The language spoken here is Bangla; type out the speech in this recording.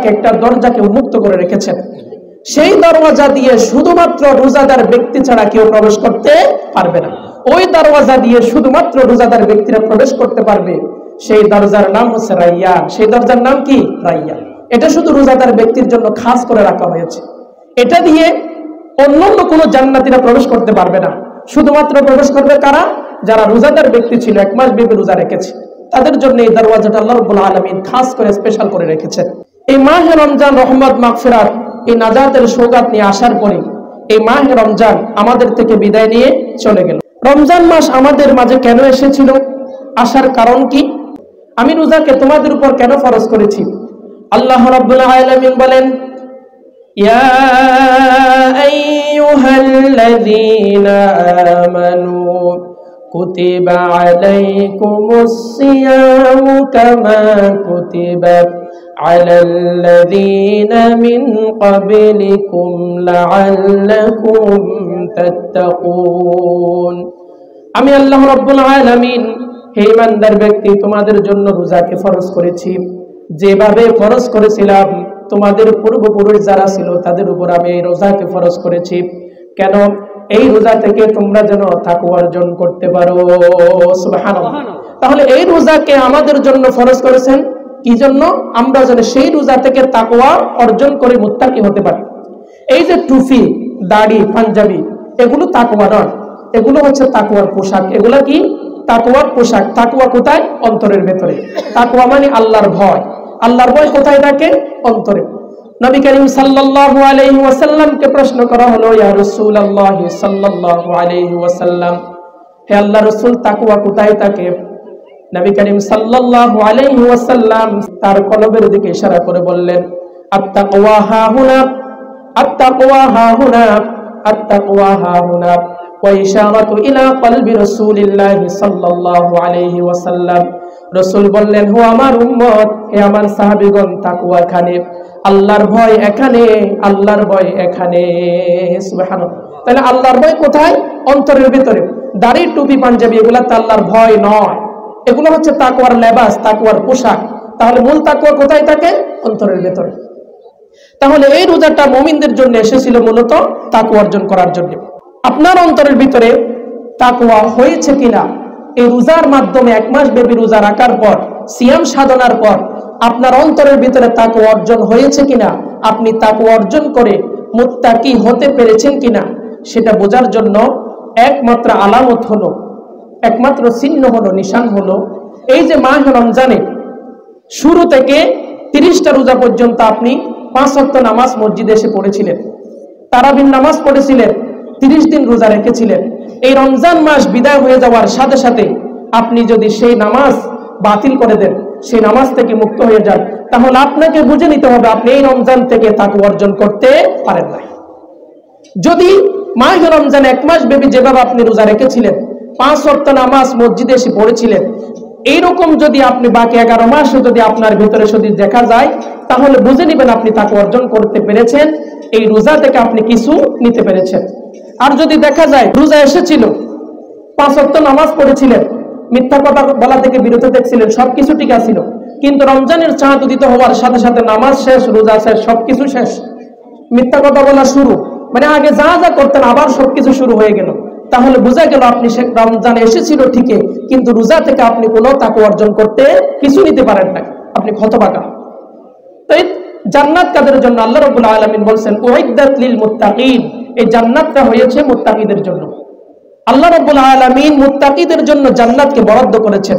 দরজাকে, একটা দরজাকে উন্মুক্ত করে রেখেছেন। সেই দরওয়াজা দিয়ে শুধুমাত্র রোজাদার ব্যক্তি ছাড়া কেউ প্রবেশ করতে পারবে না। ওই দরওয়াজা দিয়ে শুধুমাত্র রোজাদার ব্যক্তিরা প্রবেশ করতে পারবে। সেই দরজার নাম হচ্ছে রাইয়ান। সেই দরজার নাম কি? রাইয়ান। এটা শুধু রোজাদার ব্যক্তির জন্য খাস করে রাখা হয়েছে। এটা দিয়ে অন্যান্য কোনো জান্নাতীরা প্রবেশ করতে পারবে না। শুধুমাত্র প্রবেশ করবে কারা? যারা রোজাদার ব্যক্তি ছিল, 1 মাস ব্যাপী রোজা রেখেছে, তাদের জন্য এই দরওয়াজাটা আল্লাহ রাব্বুল আলামিন খাস করে স্পেশাল করে রেখেছেন। এই মাহে রমজান রহমত, মাগফিরাত, এই নাজাতের সওগাত নিয়ে আসার পরে এই মাহে রমজান আমাদের থেকে বিদায় নিয়ে চলে গেল। রমজান মাস আমাদের মাঝে কেন এসেছিল? আসার কারণ কি? আমি রোজাকে তোমাদের উপর কেন ফরজ করেছি? আল্লাহ রাব্বুল আলামিন বলেন, ইয়া আইয়ুহাল্লাযীনা আমানু কুতিবা আলাইকুমুস সিয়ামু কামা কুতিবা আলাল্লাযীনা মিন ক্বাবলিকুম লাআল্লাকুম তাত্তাকুন। আমি আল্লাহ রাব্বুল আলামিন হে ইমানদার ব্যক্তি তোমাদের জন্য রোজাকে ফরজ করেছি, যেভাবে ফরজ করেছিলাম তোমাদের পূর্বপুরুষ যারা ছিল তাদের উপর আমি এই রোজাকে ফরজ করেছি। কেন? এই রোজা থেকে তোমরা যেন তাকওয়া অর্জন করতে পারো। সুবহানাল্লাহ। তাহলে এই রোজাকে আমাদের জন্য ফরজ করেছেন কি জন্য? আমরা যেন সেই রোজা থেকে তাকওয়া অর্জন করে মুত্তাকি হতে পারি। এই যে টুপি, দাড়ি, পাঞ্জাবি, এগুলো তাকওয়া নয়, এগুলো হচ্ছে তাকওয়ার পোশাক। এগুলা কি? তাকওয়ার পোশাক। তাকওয়া কোথায়? অন্তরের ভেতরে। তাকওয়া মানে আল্লাহর ভয়। আল্লাহর ভয় কোথায় থাকে? অন্তরে। নবী করিম সাল্লাল্লাহু আলাইহি ওয়াসাল্লামকে প্রশ্ন করা হলো, ইয়া রাসূলুল্লাহ সাল্লাল্লাহু আলাইহি ওয়াসাল্লাম, হে আল্লাহর রাসূল, তাকওয়া কোথায় থাকে? নবী করিম সাল্লাল্লাহু আলাইহি ওয়াসাল্লাম তার কলবের দিকে ইশারা করে বললেন, আত-তাকওয়া হাহুনা, আত-তাকওয়া হাহুনা, আত-তাকওয়া হাহুনা। ওয়া ইশারাতু ইলা কলবি রাসূলিল্লাহ সাল্লাল্লাহু আলাইহি ওয়াসাল্লাম। রাসূল বললেন, ও আমার উম্মত, হে আমার সাহাবীগণ, তাকওয়া এখানে, আল্লাহর ভয় এখানে, আল্লাহর ভয় এখানে। সুবহানাল্লাহ। তাহলে আল্লাহর ভয় কোথায়? অন্তরের ভিতরে। দাড়ি, টুপি, পাঞ্জাবি এগুলা তো আল্লাহর ভয় নয়, এগুলো হচ্ছে তাকওয়ার লেবাস, তাকওয়ার পোশাক। তাহলে মূল তাকওয়া কোথায় থাকে? অন্তরের ভিতরে। তাহলে এই রোজাটা মুমিনদের জন্য এসেছিল মূলত তাকওয়া অর্জন করার জন্য। আপনার অন্তরের ভিতরে তাকওয়া হয়েছে কিনা, এই রোজার মাধ্যমে 1 মাস ব্যাপী রোজা রাখার পর, সিয়াম সাধনার পর আপনার অন্তরের ভিতরে তাকওয়া অর্জন হয়েছে কিনা, আপনি তাকওয়া অর্জন করে মুত্তাকি হতে পেরেছেন কিনা, সেটা বোঝার জন্য একমাত্র আলামত হলো, একমাত্র চিহ্ন হলো, নিশান হলো, এই যে মাহে রমজানে শুরু থেকে 30টা রোজা পর্যন্ত আপনি 5 ওয়াক্ত নামাজ মসজিদে এসে পড়েছিলেন, তারাবির নামাজ পড়েছিলেন, 30 দিন রোজা রেখেছিলেন। এই রমজান মাস বিদায় হয়ে যাওয়ার সাথে সাথে আপনি যদি সেই নামাজ বাতিল করে দেন, সেই নামাজ থেকে মুক্ত হয়ে যান, তাহলে আপনাকে বুঝে নিতে হবে আপনি এই রমজান থেকে তাকওয়া অর্জন করতে পারেন না। যদি মাহে রমজান 1 মাস ব্যাপী যেভাবে আপনি রোজা রেখেছিলেন, 5 ওয়াক্ত নামাজ মসজিদে এসে পড়েছিলেন, এইরকম যদি আপনি বাকি 11 মাসও যদি আপনার ভিতরে যদি দেখা যায়, তাহলে বুঝে নেবেন আপনি তাকওয়া অর্জন করতে পেরেছেন, এই রোজা থেকে আপনি কিছু নিতে পেরেছেন। আর যদি দেখা যায় রোজা এসেছিল, 5 ওয়াক্ত নামাজ পড়েছিলেন, মিথ্যা কথা বলা থেকে বিরত দেখছিলেন, সবকিছু ঠিক আছিল, কিন্তু রমজানের চাঁদ উদিত হওয়ার সাথে সাথে নামাজ শেষ, রোজা শেষ, সবকিছু শেষ, মিথ্যা কথা বলা শুরু, মানে আগে যা যা করতেন আবার সবকিছু শুরু হয়ে গেল, তাহলে বোঝা গেল আপনি রমজান এসেছিল ঠিকই, কিন্তু রোজা থেকে আপনি কোনো তাকওয়া অর্জন করতে কিছু নিতে পারেন না, আপনি হতভাগা। তাই জান্নাত কাদের জন্য? আল্লাহ রাব্বুল আলামিন বলেন, উইদ্দাত লিল মুত্তাকিন, এই জান্নাতটা হয়েছে মুত্তাকিদের জন্য। আল্লাহ রাব্বুল আলামিন মুত্তাকিদের জন্য জান্নাতকে বরাদ্দ করেছেন।